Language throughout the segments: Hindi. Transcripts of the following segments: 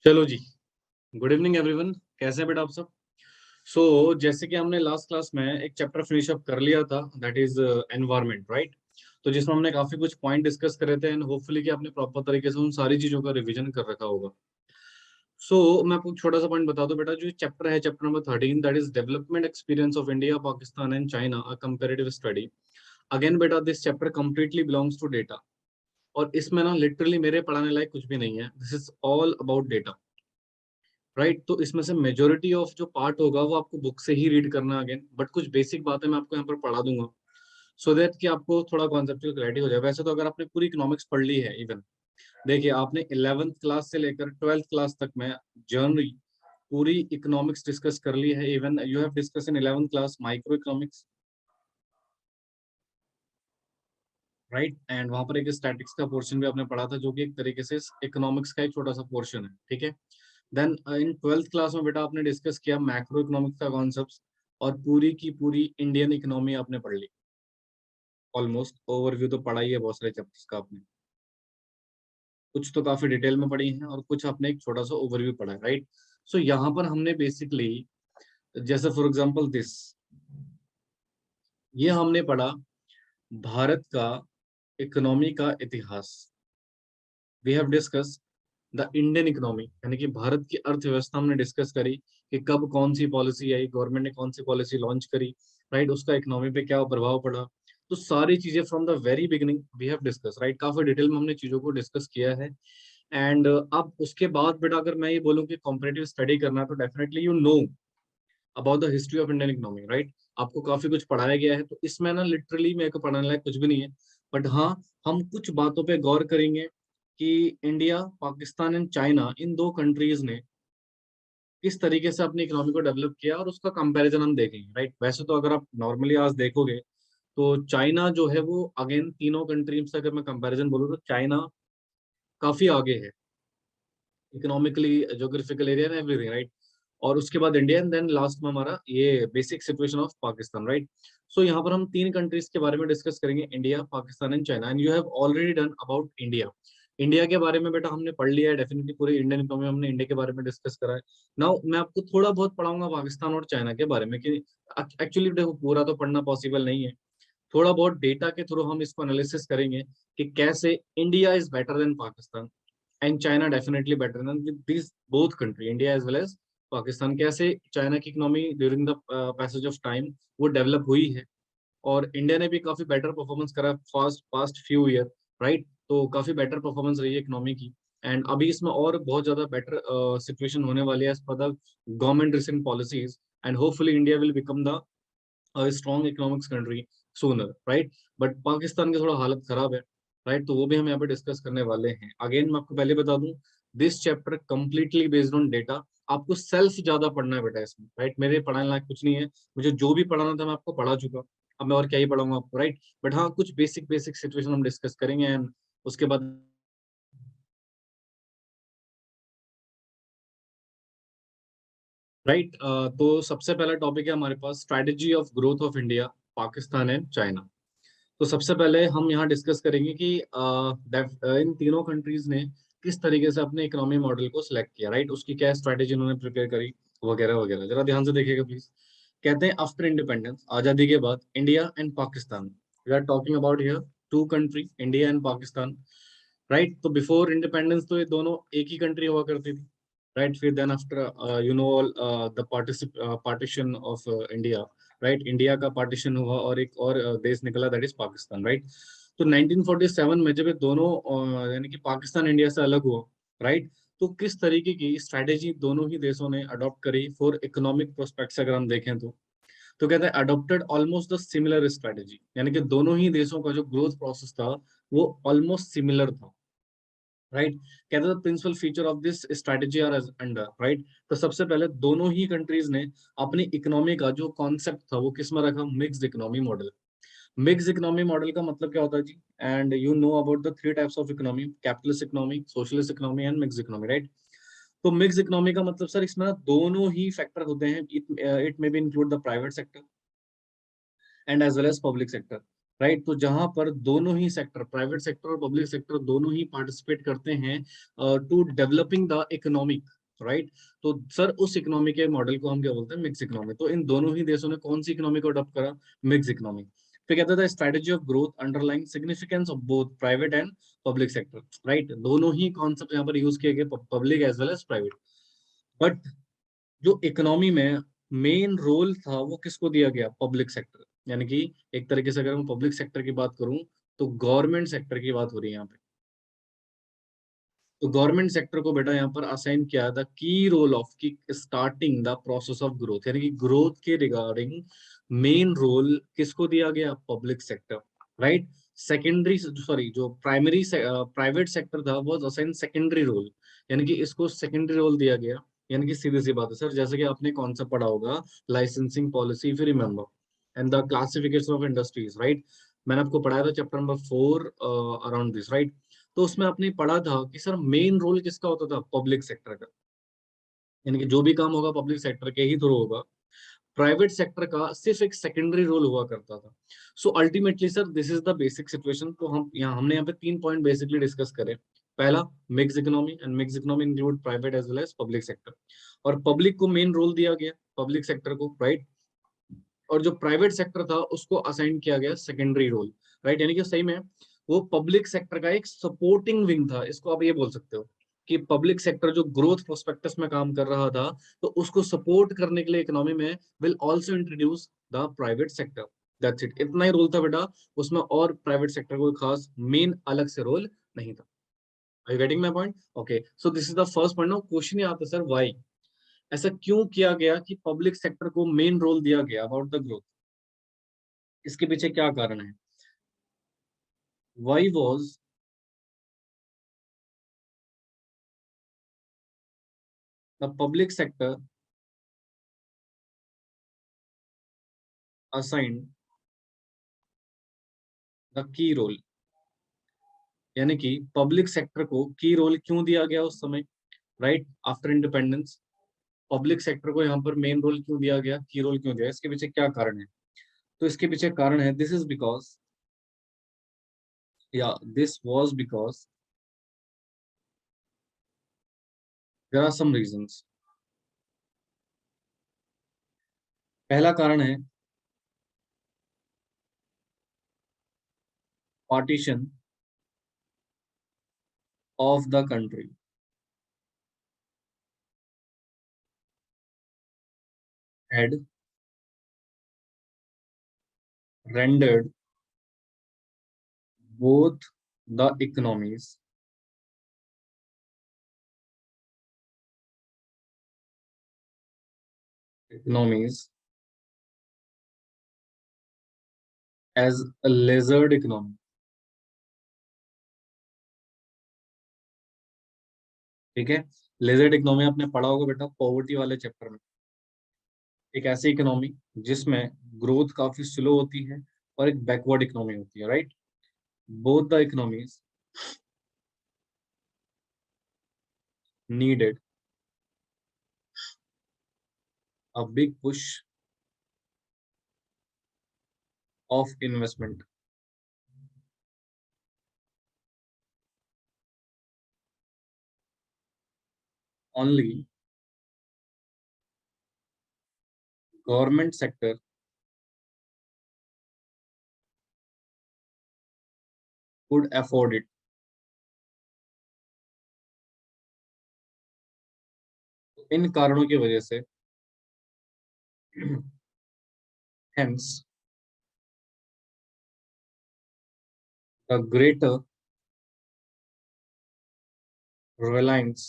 चलो जी। Good evening everyone. कैसे हैं बेटा आप सब? जैसे कि हमने लास्ट क्लास में एक चैप्टर फिनिश अप कर लिया था, दैट इज एनवायरनमेंट, राइट? तो जिसमें हमने काफी कुछ पॉइंट डिस्कस करे थे एंड होपफुली कि आपने प्रॉपर तरीके से उन सारी चीजों का रिवीजन कर रखा होगा। मैं आपको एक छोटा सा पॉइंट बता दूं बेटा, जो चैप्टर है chapter number 13, that is development experience of India, Pakistan and China, a comparative study. Again बेटा, this chapter completely belongs to data. और इसमें ना लिटरली मेरे पढ़ाने लायक कुछ भी नहीं है, this is all about data, right? तो इसमें से मेजोरिटी ऑफ जो पार्ट होगा वो आपको बुक से ही रीड करना अगेन, बट कुछ बेसिक बातें मैं आपको यहाँ पर पढ़ा दूंगा सो दैट कि आपको थोड़ा कॉन्सेप्चुअल क्लैरिटी हो जाए। वैसे तो अगर आपने पूरी इकोनॉमिक्स पढ़ ली है, इवन देखिए आपने 11th क्लास से लेकर 12th क्लास तक में जर्नली पूरी इकोनॉमिक्स डिस्कस कर ली है। Even you have discuss in 11th class micro economics, right? And वहां पर एक स्टैटिक्स का पोर्शन भी आपने पढ़ा था, जो कि एक तरीके से इकोनॉमिक्स का एक छोटा सा पोर्शन है, ठीक है? देन इन 12th क्लास में बेटा आपने डिस्कस किया मैक्रो इकोनॉमिक्स का कॉन्सेप्ट, और पूरी की पूरी इंडियन इकोनॉमी आपने पढ़ ली। ऑलमोस्ट ओवरव्यू तो पढ़ा ही है बहुत सारे चैप्टर्स का आपने, कुछ तो काफी डिटेल में पढ़ी है और कुछ आपने एक छोटा सा ओवरव्यू पढ़ा है, राइट? यहाँ पर हमने बेसिकली, जैसे फॉर एग्जांपल दिस, ये हमने पढ़ा भारत का इकोनॉमी का इतिहास। We have discuss the Indian economy, यानी कि भारत की अर्थव्यवस्था हमने डिस्कस करी कि कब कौन सी पॉलिसी आई, गवर्नमेंट ने कौन सी पॉलिसी लॉन्च करी, राइट? उसका इकोनॉमी पे क्या प्रभाव पड़ा। तो सारी चीजें from the very beginning we have discuss, right? काफी डिटेल में हमने चीजों को डिस्कस किया है। एंड अब उसके बाद बेटा अगर मैं ये बोलूँ कि कॉम्पिटेटिव स्टडी करना है, तो definitely you know about the history of Indian economy, right? आपको काफी कुछ पढ़ाया गया है, तो इसमें ना लिटरली मेरे को पढ़ाने लायक कुछ भी नहीं है। बट हाँ, हम कुछ बातों पे गौर करेंगे कि इंडिया, पाकिस्तान एंड चाइना, इन दो कंट्रीज ने किस तरीके से अपनी इकोनॉमी को डेवलप किया, और उसका कंपैरिजन हम देखेंगे, राइट? वैसे तो अगर आप नॉर्मली आज देखोगे तो चाइना जो है वो, अगेन तीनों कंट्रीज से अगर मैं कंपैरिजन बोलूँ तो चाइना काफी आगे है economically, geographical area and everything, right? और उसके बाद इंडिया, एंड देन लास्ट में हमारा ये basic situation of Pakistan, right? यहाँ पर हम तीन कंट्रीज के बारे में डिस्कस करेंगे, India, Pakistan and China. And you have already done about India. India के बारे में बेटा हमने पढ़ लिया है, डेफिनेटली पूरी इंडियन इकोनॉमी हमने इंडिया के बारे में डिस्कस करा है। नाउ मैं आपको थोड़ा बहुत पढ़ाऊंगा पाकिस्तान और चाइना के बारे में, कि एक्चुअली देखो पूरा तो पढ़ना पॉसिबल नहीं है। थोड़ा बहुत डेटा के थ्रू हम इसको एनालिसिस करेंगे कि कैसे India is better than Pakistan and China definitely better than with this both country, India as well as Pakistan. कैसे चाइना की economy during the passage of time वो डेवलप हुई है, और इंडिया ने भी काफी बेटर परफॉर्मेंस करा fast past few year, right? तो काफी बेटर परफॉर्मेंस रही है इकोनॉमी की। एंड अभी इसमें और बहुत ज्यादा बेटर सिचुएशन होने वाली है एज पर the government recent policies. And hopefully India will become the strong economics country sooner, right? But Pakistan की थोड़ा हालत खराब है, राइट? तो वो भी हम यहाँ पे डिस्कस करने वाले हैं। अगेन मैं आपको पहले बता दूं, this chapter completely based on data. आपको सेल्फ ज्यादा पढ़ना है बेटा इसमें, राइट? मेरे पढ़ाने लायक कुछ नहीं है, मुझे जो भी पढ़ाना था मैं आपको पढ़ा चुका। अब मैं और क्या ही पढ़ाऊंगा आपको, राइट? बट हाँ, कुछ बेसिक बेसिक सिचुएशन हम डिस्कस करेंगे, एंड उसके बाद, राइट? तो सबसे पहला टॉपिक है हमारे पास, strategy of growth of India, Pakistan and China. तो सबसे पहले हम यहाँ डिस्कस करेंगे कि इन तीनों कंट्रीज ने किस तरीके से अपने इकोनॉमी मॉडल को सिलेक्ट किया, राइट? उसकी क्या स्ट्रैटेजी उन्होंने प्रिपेयर करी, वगैरह वगैरह। जरा ध्यान से देखिएगा प्लीज। कहते हैं आफ्टर इंडिपेंडेंस, आजादी के बाद, India and Pakistan, we are talking about here two country, India and Pakistan, right? तो बिफोर इंडिपेंडेंस तो ये दोनों एक ही कंट्री हुआ करती थी, राइट? फिर then after you know all the partition of India, right? India का पार्टीशन हुआ और एक और देश निकला, दैट इज पाकिस्तान, राइट? तो 1947 में जब ये दोनों यानी कि पाकिस्तान इंडिया से अलग हुआ, राइट? तो किस तरीके की स्ट्रैटेजी दोनों ही देशों ने अडॉप्ट करी फॉर इकोनॉमिक प्रोस्पेक्ट से अगर हम देखें तो कहते हैं adopted almost the similar strategy, यानी कि दोनों ही देशों का जो ग्रोथ प्रोसेस था वो ऑलमोस्ट सिमिलर था, राइट? कहते हैं principal feature of this strategy are under, right? तो सबसे पहले दोनों ही कंट्रीज ने अपनी इकोनॉमी का जो कॉन्सेप्ट था वो किस में रखा, mixed economy model. Mixed economy model का मतलब क्या होता है जी? And you know about the three types of economy, capitalist economy, socialist economy and mixed economy, right? तो मिक्स्ड इकोनॉमी का मतलब सर इसमें ना दोनों ही फैक्टर होते हैं, it may be include the private sector and as well as public sector, right? तो जहां पर दोनों ही सेक्टर, प्राइवेट सेक्टर और पब्लिक सेक्टर, दोनों ही पार्टिसिपेट करते हैं to developing the economic, right. तो सर उस इकोनॉमी के मॉडल को हम क्या बोलते हैं, मिक्स इकोनॉमी। तो इन दोनों ही देशों ने कौन सी इकोनॉमी को अडॉप्ट करा, मिक्स इकोनॉमी। फिर कहता था strategy of growth underlining significance of both private and public sector, right. दोनों ही कॉन्सेप्ट यहाँ पर यूज किए गए, public as well as private. But जो इकोनॉमी में मेन रोल था वो किसको दिया गया, पब्लिक सेक्टर। यानी कि एक तरीके से अगर मैं पब्लिक सेक्टर की बात करूं तो गवर्नमेंट सेक्टर की बात हो रही है यहाँ पे। तो गवर्नमेंट सेक्टर को बेटा यहाँ पर असाइन किया था की रोल ऑफ की starting the process of growth, यानी कि ग्रोथ के रिगार्डिंग मेन रोल किसको दिया गया, public sector, right. Secondary sorry जो प्राइमरी प्राइवेट सेक्टर था वो असाइन सेकेंडरी रोल, यानी कि इसको सेकेंडरी रोल दिया गया। यानी कि सीधी सी बात है सर, जैसे कि आपने कॉन्सेप्ट पढ़ा होगा licensing policy, if you remember, and the classification of industries, right. मैंने आपको पढ़ाया था chapter number 4 around this, right. तो उसमें आपने पढ़ा था कि सर मेन रोल किसका होता था, पब्लिक सेक्टर का। यानी कि जो भी काम होगा पब्लिक सेक्टर के ही थ्रू होगा, प्राइवेट सेक्टर का सिर्फ एक सेकेंडरी रोल हुआ करता था। So ultimately sir this is the basic situation. तो हमने यहाँ पे 3 पॉइंट बेसिकली डिस्कस करे। पहला, mix economy, and mix economy include private as well as public sector. और पब्लिक को मेन रोल दिया गया, पब्लिक सेक्टर को, राइट। और जो प्राइवेट सेक्टर था उसको असाइन किया गया सेकेंडरी रोल, राइट। यानी कि सही में वो पब्लिक सेक्टर का एक सपोर्टिंग विंग था, इसको आप ये बोल सकते हो कि पब्लिक सेक्टर जो ग्रोथ प्रोस्पेक्टस में काम कर रहा था, तो उसको सपोर्ट करने के लिए इकोनॉमी में will also introduce the private sector. That's it, इतना ही रोल था बेटा उसमें, और प्राइवेट सेक्टर को खास मेन अलग से रोल नहीं था। Are you getting my point? Okay, so this is the first point. Now question ये आता है सर, व्हाई ऐसा क्यों किया गया कि पब्लिक सेक्टर को मेन रोल दिया गया अबाउट द ग्रोथ, इसके पीछे क्या कारण है? Why was the public sector assigned the key role? यानी कि पब्लिक सेक्टर को की रोल क्यों दिया गया उस समय, right, after independence. Public sector को यहाँ पर मेन रोल क्यों दिया गया, की रोल क्यों दिया, इसके पीछे क्या कारण है? तो इसके पीछे कारण है, दिस इज बिकॉज, या this was because there are some reasons. पहला कारण है partition of the country had rendered both the economies as a lizard economy। ठीक है, लेजर्ड इकोनॉमी आपने पढ़ा होगा बेटा पॉवर्टी वाले चैप्टर में। एक ऐसी इकोनॉमी जिसमें ग्रोथ काफी स्लो होती है और एक बैकवर्ड इकोनॉमी होती है, right. Both the economies needed a big push of investment. Only government sector could afford it. इन कारणों की वजह से hence the greater reliance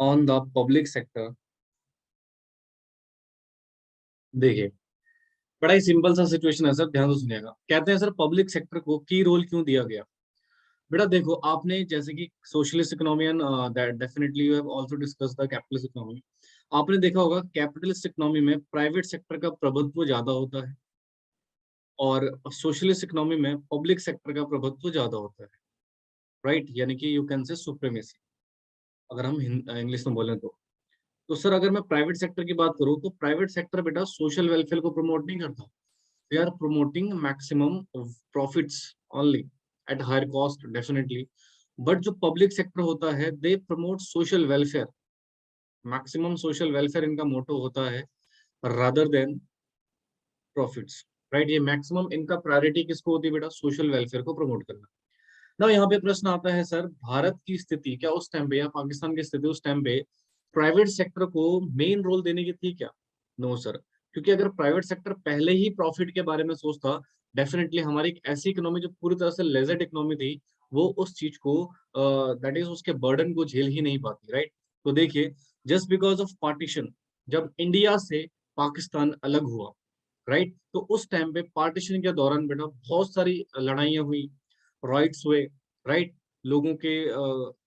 on the public sector। देखिए, बड़ा ही सिंपल सा सिचुएशन है सर, ध्यान से सुनिएगा। कहते हैं सर पब्लिक सेक्टर को की रोल क्यों दिया गया। बेटा देखो, आपने जैसे कि socialist economy and definitely you have also discuss the capitalist economy. आपने देखा होगा कैपिटलिस्ट इकोनॉमी में प्राइवेट सेक्टर का प्रभुत्व ज्यादा होता है, और सोशलिस्ट इकोनॉमी में पब्लिक सेक्टर का प्रभुत्व ज्यादा होता है, राइट। यानी कि यू कैन से सुप्रीमेसी, अगर हम इंग्लिश में बोलें तो सर अगर मैं प्राइवेट सेक्टर की बात करूं तो प्राइवेट सेक्टर बेटा सोशल वेलफेयर को प्रमोट नहीं करता। They are promoting maximum profits only at higher cost, definitely. But जो पब्लिक सेक्टर होता है they promote social welfare, maximum social welfare इनका मोटो होता है रादर देन प्रॉफिट्स, राइट। ये मैक्सिमम इनका प्रायोरिटी किसको होती है बेटा, सोशल वेलफेयर को प्रमोट करना। ना यहाँ पे प्रश्न आता है सर, भारत की स्थिति क्या उस टाइम पे या पाकिस्तान की स्थिति उस टाइम पे प्राइवेट सेक्टर को मेन रोल देने की थी क्या? नो सर, क्योंकि अगर प्राइवेट सेक्टर पहले ही प्रॉफिट के बारे में सोचता, डेफिनेटली हमारी एक ऐसी इकोनॉमी जो पूरी तरह से लेजर्ड इकोनॉमी थी, वो उस चीज को दैट इज उसके बर्डन को झेल ही नहीं पाती, राइट। तो देखिए, जस्ट बिकॉज ऑफ पार्टीशन, जब इंडिया से पाकिस्तान अलग हुआ, राइट, तो उस टाइम पे पार्टीशन के दौरान बेटा बहुत सारी लड़ाइयाँ हुई, राइट्स हुए, राइट, लोगों के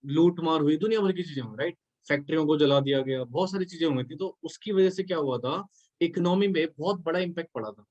लूट मार हुई, दुनिया भर की चीजें हुई, राइट, फैक्ट्रियों को जला दिया गया, बहुत सारी चीजें हुई थी। तो उसकी वजह से क्या हुआ था, इकोनॉमी में बहुत बड़ा इम्पैक्ट पड़ा था,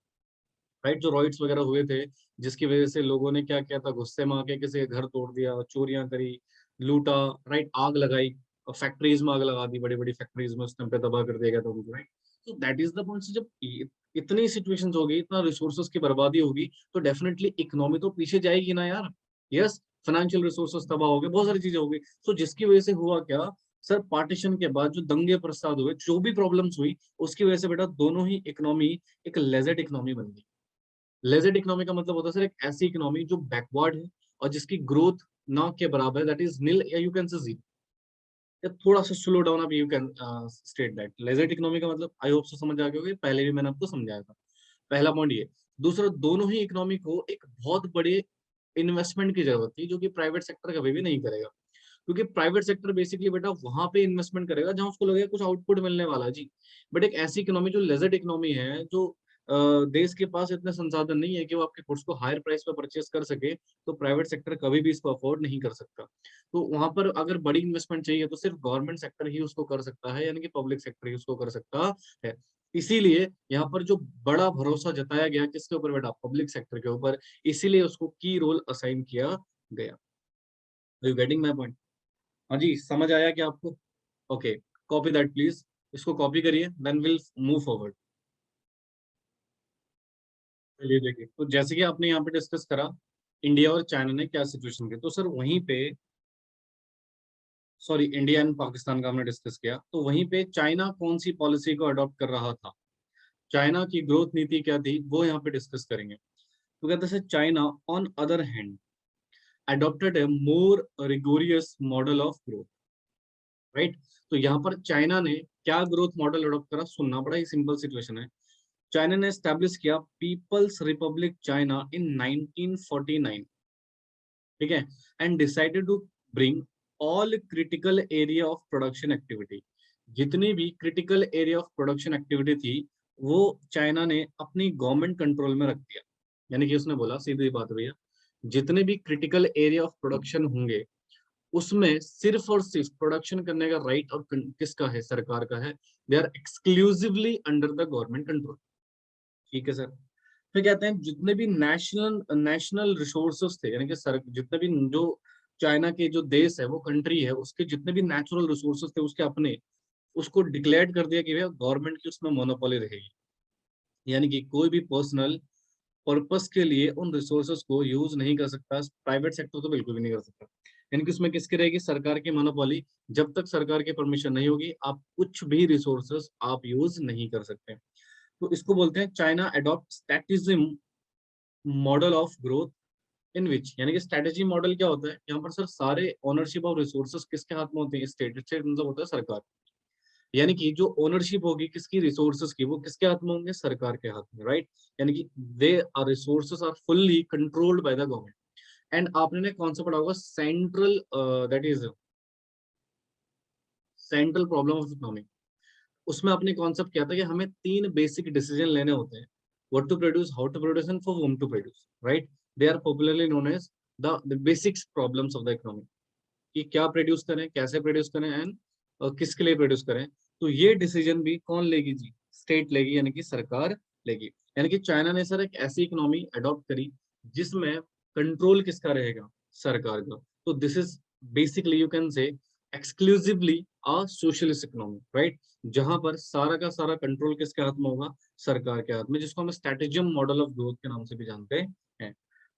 राइट, जो राइट्स वगैरह हुए थे, जिसकी वजह से लोगों ने क्या किया था, गुस्से में आके किसी के घर तोड़ दिया, चोरियां करी, लूटा, राइट, आग लगाई, फैक्ट्रीज में आग लगा दी, बड़ी बड़ी फैक्ट्रीज में उस टाइम पे तबाह कर दिया गया था उनको, राइट। तो दैट इज द पॉइंट। जब इतनी सिचुएशंस होगी, इतना रिसोर्सेज की बर्बादी होगी, तो डेफिनेटली इकोनॉमी तो पीछे जाएगी ना यार। यस, फाइनेंशियल रिसोर्सेज तबाह हो गए, बहुत सारी चीजें हो गई। तो जिसकी वजह से हुआ क्या सर, पार्टीशन के बाद जो दंगे प्रसाद हुए, जो भी प्रॉब्लम्स हुई, उसकी वजह से बेटा दोनों ही इकोनॉमी एक लेजर्ड इकोनॉमी बन गई। लेजर्ड इकोनॉमी का मतलब होता है सर एक ऐसी इकोनॉमी जो बैकवर्ड है और जिसकी ग्रोथ ना के बराबर, दैट इज नील, या यू कैन से जीरो, या थोड़ा सा slow down up, you can state that. लेजर्ड economy का मतलब आई होप सो समझ आ गए होंगे, पहले भी मैंने आपको समझाया था। पहला पॉइंट ये। दूसरा, दोनों ही इकोनॉमी को एक बहुत बड़े इन्वेस्टमेंट की जरूरत थी, जो कि प्राइवेट सेक्टर कभी भी नहीं करेगा। क्योंकि प्राइवेट सेक्टर बेसिकली बेटा वहां पे इन्वेस्टमेंट करेगा जहां उसको लगेगा कुछ आउटपुट मिलने वाला है जी। बट एक ऐसी इकोनॉमी जो लेजर्ड इकोनॉमी है, जो देश के पास इतने संसाधन नहीं है कि वो आपके गुड्स को हायर प्राइस पर परचेस कर सके, तो प्राइवेट सेक्टर कभी भी इसको अफोर्ड नहीं कर सकता। तो वहां पर अगर बड़ी इन्वेस्टमेंट चाहिए तो सिर्फ गवर्नमेंट सेक्टर ही उसको कर सकता है, यानी कि पब्लिक सेक्टर ही उसको कर सकता है। इसीलिए यहाँ पर जो बड़ा भरोसा जताया गया किसके ऊपर बेटा, पब्लिक सेक्टर के ऊपर, इसीलिए उसको की रोल असाइन किया गया। You getting my point? हाँ जी, समझ आया क्या आपको? ओके, कॉपी दैट प्लीज, इसको कॉपी करिए, देन विल मूव फॉरवर्ड। चलिए देखिए, तो जैसे कि आपने यहाँ पे डिस्कस करा, इंडिया और चाइना ने क्या सिचुएशन की, तो सर वहीं पे, सॉरी, इंडिया एंड पाकिस्तान का हमने डिस्कस किया, तो वहीं पे चाइना कौन सी पॉलिसी को अडॉप्ट कर रहा था, चाइना की ग्रोथ नीति क्या थी, वो यहाँ पे डिस्कस करेंगे। तो कहते हैं China on other hand adopted a more rigorous model of growth, right. तो यहाँ पर चाइना ने क्या ग्रोथ मॉडल अडॉप्ट करा, सुनना, बड़ा ही सिंपल सिचुएशन है। चाइना ने एस्टेब्लिश किया पीपल्स रिपब्लिक चाइना इन 1949, ठीक है, and decided to bring all critical area of production activity, जितनी भी critical area of production activity थी, वो चाइना ने अपनी गवर्नमेंट कंट्रोल में रख दिया। यानी कि उसने बोला, सीधी बात भैया, जितने भी क्रिटिकल एरिया ऑफ प्रोडक्शन होंगे, उसमें सिर्फ और सिर्फ प्रोडक्शन करने का राइट और किसका है, सरकार का है। They are exclusively under the government control, ठीक है सर। फिर कहते हैं जितने भी नेशनल नेशनल रिसोर्सेस थे, यानी कि सर जितने भी जो चाइना के जो देश है, वो कंट्री है, उसके जितने भी नेचुरल रिसोर्सेस थे उसके अपने, उसको डिक्लेयर कर दिया कि भैया गवर्नमेंट की उसमें मोनोपोली रहेगी। यानी कि कोई भी पर्सनल पर्पस के लिए उन रिसोर्सेस को यूज नहीं कर सकता, प्राइवेट सेक्टर तो बिल्कुल भी नहीं कर सकता। यानी कि उसमें किसकी रहेगी, सरकार की मोनोपोली। जब तक सरकार की परमिशन नहीं होगी, आप कुछ भी रिसोर्सेस आप यूज नहीं कर सकते। तो इसको बोलते हैं China adopt statism model of growth in which, यानी कि स्ट्रेटेजी मॉडल क्या होता है यहाँ पर सर, सारे ओनरशिप ऑफ रिसोर्सेस किसके हाथ में होते हैं, स्टेट। स्टेट मतलब होता है सरकार। यानी कि जो ओनरशिप होगी किसकी, रिसोर्सेज की, वो किसके हाथ में होंगे, सरकार के हाथ में, राइट। यानी कि they are resources are fully controlled by the government. And आपने ने कौन सा पढ़ा होगा, central, that is central problem of economy. उसमें आपने कॉन्सेप्ट किया था कि हमें तीन बेसिक डिसीजन लेने होते हैं, what to produce, how to produce and for whom to produce, right. They are popularly known as the basic problems of the economy, कि क्या प्रोड्यूस करें, कैसे प्रोड्यूस करें, एंड किसके लिए प्रोड्यूस करें। तो ये डिसीजन भी कौन लेगी जी, स्टेट लेगी, यानी कि सरकार लेगी। यानी कि चाइना ने सर एक ऐसी इकोनॉमी अडॉप्ट करी जिसमें कंट्रोल किसका रहेगा, सरकार का। तो this is basically you can say exclusively a socialist economy, right, जहां पर सारा का सारा कंट्रोल किसके हाथ में होगा, सरकार के हाथ में, जिसको हम स्ट्रेटेजियम मॉडल ऑफ ग्रोथ के नाम से भी जानते हैं।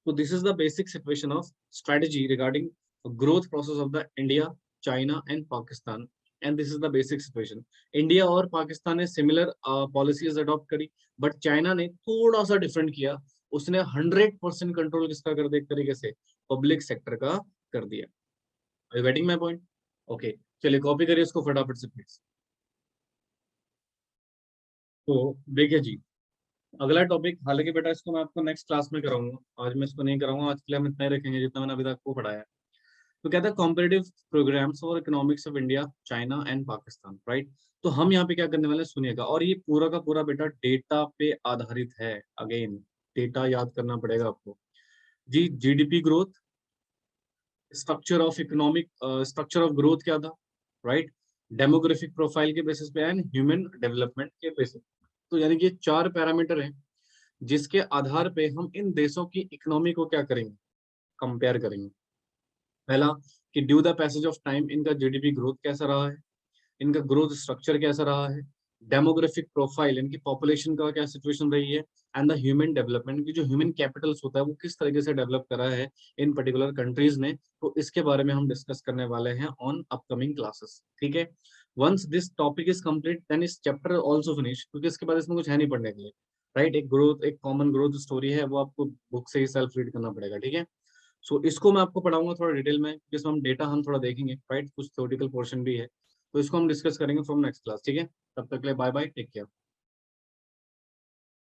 तो this is the basic situation of strategy regarding growth process of the India, China and Pakistan, and this is the basic situation. India और पाकिस्तान ने सिमिलर पॉलिसीज अडॉप्ट करी, बट चाइना ने थोड़ा सा डिफरेंट किया। उसने 100% कंट्रोल किसका कर दिया, एक तरीके से पब्लिक सेक्टर का कर दिया। Are you getting my point? Okay, चलिए कॉपी करिए इसको फटाफट से प्लीज। तो देखिए जी, अगला टॉपिक, हालांकि बेटा इसको मैं आपको नेक्स्ट क्लास में कराऊंगा, आज मैं इसको नहीं कराऊंगा, आज के लिए हम इतना ही रखेंगे जितना मैंने अभी तक आपको पढ़ाया है। तो कहता है कॉम्पिटिटिव प्रोग्राम्स और economics of India, China and Pakistan, right. तो हम यहाँ पे क्या करने वाले हैं, सुनिएगा, और ये पूरा का पूरा बेटा डेटा पे आधारित है। अगेन डेटा याद करना पड़ेगा आपको जी। GDP growth, structure of economic, structure of growth क्या था, राइट। डेमोग्राफिक प्रोफाइल के बेसिस पे एंड ह्यूमन डेवलपमेंट के बेसिस। तो यानी कि ये चार पैरामीटर हैं जिसके आधार पे हम इन देशों की इकोनॉमी को क्या करेंगे, कंपेयर करेंगे। पहला, कि due the passage of time इनका जीडीपी ग्रोथ कैसा रहा है, इनका ग्रोथ स्ट्रक्चर कैसा रहा है, डेमोग्राफिक प्रोफाइल इनकी पॉपुलेशन का क्या सिचुएशन रही है, एंड द ह्यूमन डेवलपमेंट की जो ह्यूमन कैपिटल्स होता है वो किस तरीके से डेवलप करा है इन पर्टिकुलर कंट्रीज ने। तो इसके बारे में हम डिस्कस करने वाले हैं ऑन अपकमिंग क्लासेस, ठीक है। Once this topic is complete then इस चैप्टर ऑल्सो फिनिश, क्योंकि इसके बाद इसमें कुछ है नहीं पढ़ने के लिए, राइट। एक ग्रोथ, एक कॉमन ग्रोथ स्टोरी है, वो आपको बुक से ही सेल्फ रीड करना पड़ेगा, ठीक है। सो इसको मैं आपको पढ़ाऊंगा थोड़ा डिटेल में, जिसमें हम डेटा हम थोड़ा देखेंगे, राइट, कुछ थ्योरेटिकल पोर्शन भी है। तो इसको हम डिस्कस करेंगे फ्रॉम नेक्स्ट क्लास, ठीक है। तब तक के लिए बाय बाय, टेक केयर।